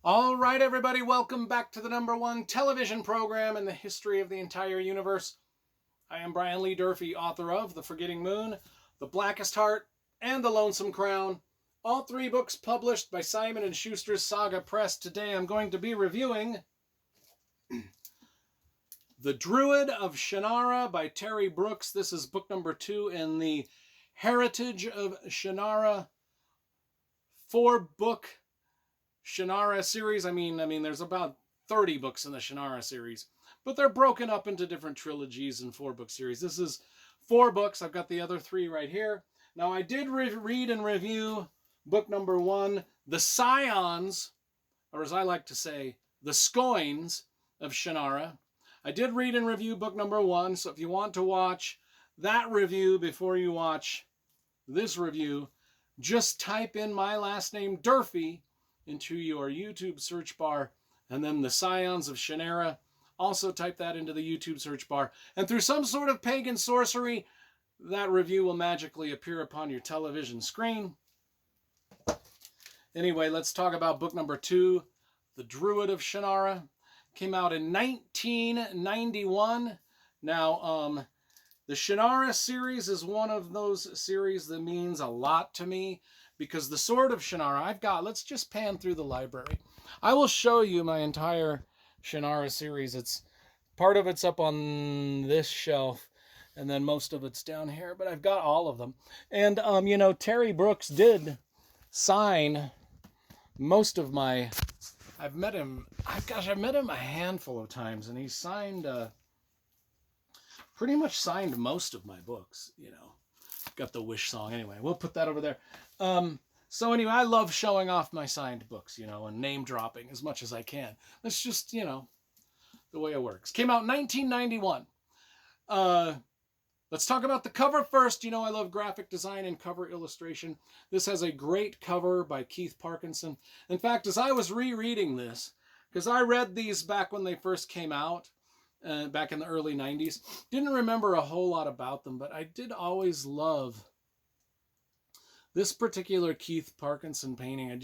All right, everybody, welcome back to the #1 television program in the history of the entire universe. I am Brian Lee Durfee, author of The Forgetting Moon, The Blackest Heart, and The Lonesome Crown. All three books published by Simon & Schuster's Saga Press. Today I'm going to be reviewing The Druid of Shannara by Terry Brooks. This is book number 2 in the Heritage of Shannara 4-book Shannara series. I mean, there's about 30 books in the Shannara series, but they're broken up into different trilogies and 4-book series. This is 4 books. I've got the other 3 right here. Now, I did read and review book number 1, The Scions, or as I like to say, The Scoins of Shannara. I did read and review book number 1, so if you want to watch that review before you watch this review, just type in my last name, Durfee, into your YouTube search bar, and then The Scions of Shannara. Also type that into the YouTube search bar, and through some sort of pagan sorcery, that review will magically appear upon your television screen. Anyway, let's talk about book number 2, The Druid of Shannara. Came out in 1991. Now, the Shannara series is one of those series that means a lot to me, because the Sword of Shannara, let's just pan through the library. I will show you my entire Shannara series. Part of it's up on this shelf, and then most of it's down here, but I've got all of them. And, Terry Brooks did sign most of my... I've met him a handful of times, and he signed... pretty much signed most of my books, Got the Wish song. Anyway, we'll put that over there. So anyway, I love showing off my signed books, and name dropping as much as I can. That's just, the way it works. Came out in 1991. Let's talk about the cover first. I love graphic design and cover illustration. This has a great cover by Keith Parkinson. In fact, as I was rereading this, because I read these back when they first came out, back in the early 90s. Didn't remember a whole lot about them, but I did always love this particular Keith Parkinson painting.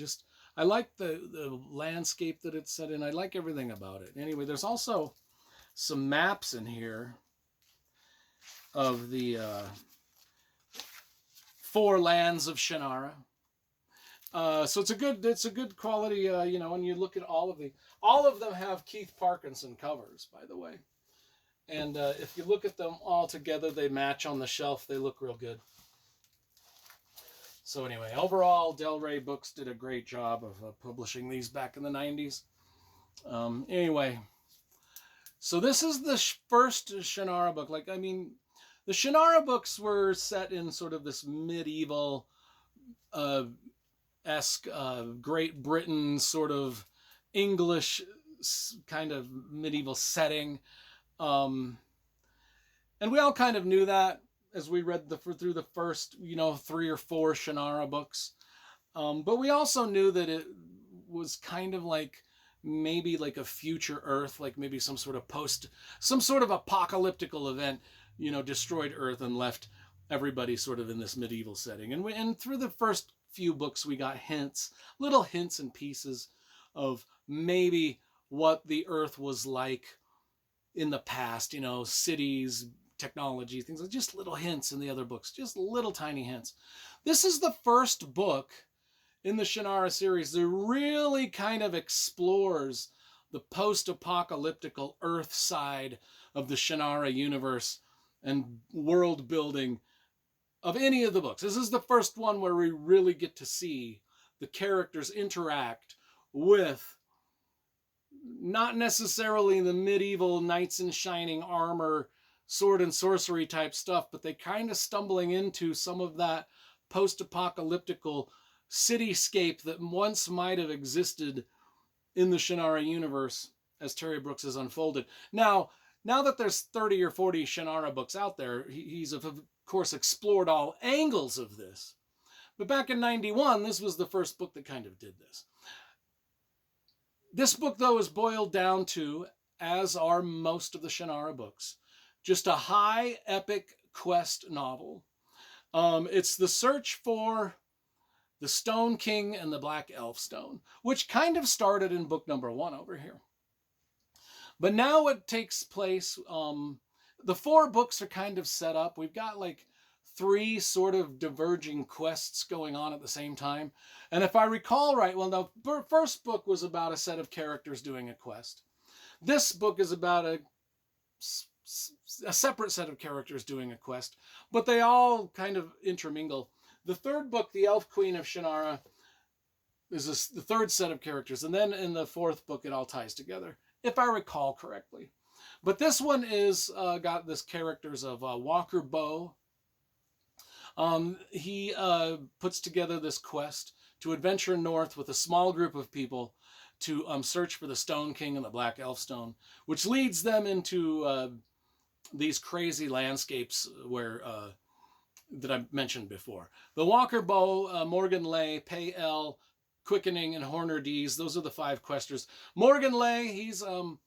I like the landscape that it's set in. I like everything about it. Anyway, there's also some maps in here of the 4 lands of Shannara. So it's a good quality, when you look at all of them have Keith Parkinson covers, by the way. And if you look at them all together, they match on the shelf. They look real good. So anyway, overall, Del Rey Books did a great job of publishing these back in the 90s. Anyway, so this is the first Shannara book. The Shannara books were set in sort of this medieval esque Great Britain sort of English kind of medieval setting, and we all kind of knew that as we read through the first 3 or 4 Shannara books, but we also knew that it was kind of like maybe like a future Earth, like maybe some sort of apocalyptical event destroyed Earth and left everybody sort of in this medieval setting. And through the first few books, we got little hints and pieces of maybe what the Earth was like in the past, cities, technology, things like just little hints in the other books, just little tiny hints. This is the first book in the Shannara series that really kind of explores the post-apocalyptical Earth side of the Shannara universe and world building of any of the books. This is the first one where we really get to see the characters interact with not necessarily the medieval knights in shining armor, sword and sorcery type stuff, but they kind of stumbling into some of that post-apocalyptical cityscape that once might have existed in the Shannara universe as Terry Brooks has unfolded. Now that there's 30 or 40 Shannara books out there, he's of course explored all angles of this. But back in 91, this was the first book that kind of did this. This book, though, is boiled down to, as are most of the Shannara books, just a high epic quest novel. It's the search for the Stone King and the Black Elf Stone, which kind of started in book number 1 over here. But now it takes place, the 4 books are kind of set up. We've got like 3 sort of diverging quests going on at the same time. And if I recall right, well, the first book was about a set of characters doing a quest. This book is about a separate set of characters doing a quest, but they all kind of intermingle. The third book, The Elf Queen of Shannara, is the third set of characters. And then in the 4th book, it all ties together, if I recall correctly. But this one is got this characters of Walker Bow. He puts together this quest to adventure north with a small group of people to search for the Stone King and the Black Elf Stone, which leads them into these crazy landscapes where that I mentioned before. The Walker Bow, Morgan Lay, Pay L, Quickening, and Horner Dees, those are the 5 questers. Morgan Lay, he's, of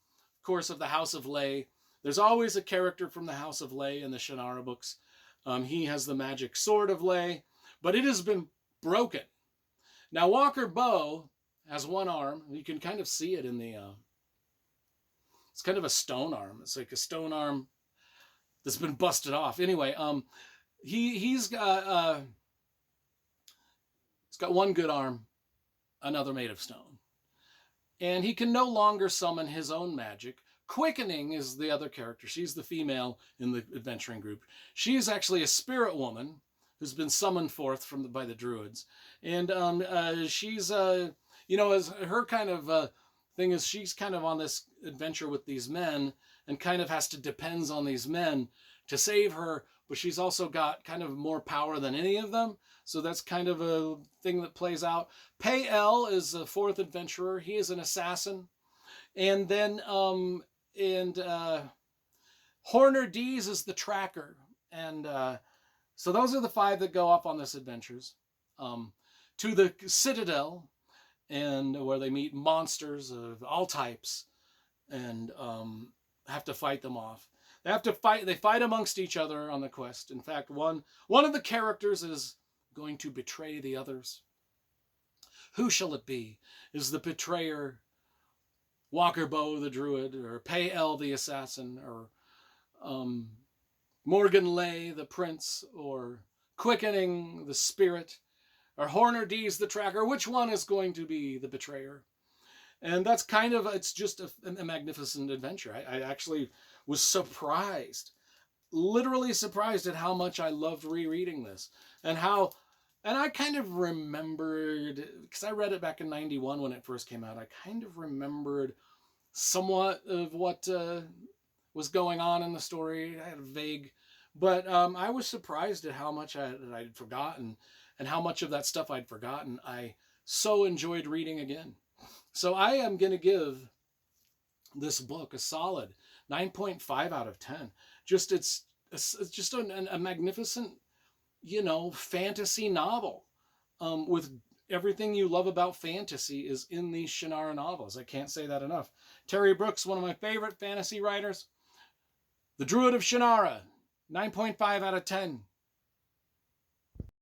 course, of the House of Lay. There's always a character from the House of Lay in the Shannara books. He has the magic sword of Lay, but it has been broken. Now, Walker Bow has 1 arm. You can kind of see it in the... it's kind of a stone arm. It's like a stone arm that's been busted off. Anyway, he's got 1 good arm, another made of stone. And he can no longer summon his own magic. Quickening is the other character. She's the female in the adventuring group. She's actually a spirit woman who's been summoned forth by the Druids. And she's, as her kind of thing is, she's kind of on this adventure with these men and kind of has to depends on these men to save her, but she's also got kind of more power than any of them. So that's kind of a thing that plays out. Pay L is a 4th adventurer. He is an assassin. And then Horner Dees is the tracker. And so those are the 5 that go off on this adventures. To the Citadel, and where they meet monsters of all types and have to fight them off. They fight amongst each other on the quest. In fact, one of the characters is going to betray the others. Who shall it be? Is the betrayer Walker Bow the Druid, or Pay L the assassin, or Morgan Lay the prince, or Quickening the spirit, or Horner Dees the tracker? Which one is going to be the betrayer? And that's kind of, it's just a magnificent adventure. I actually was surprised, literally surprised at how much I loved rereading this. And I kind of remembered, because I read it back in 91 when it first came out, I kind of remembered somewhat of what was going on in the story. I had a vague, but I was surprised at how much I'd forgotten and how much of that stuff I'd forgotten. I so enjoyed reading again. So I am going to give this book a solid 9.5 out of 10. It's just a magnificent, fantasy novel with everything you love about fantasy is in these Shannara novels. I can't say that enough. Terry Brooks, one of my favorite fantasy writers. The Druid of Shannara, 9.5 out of 10.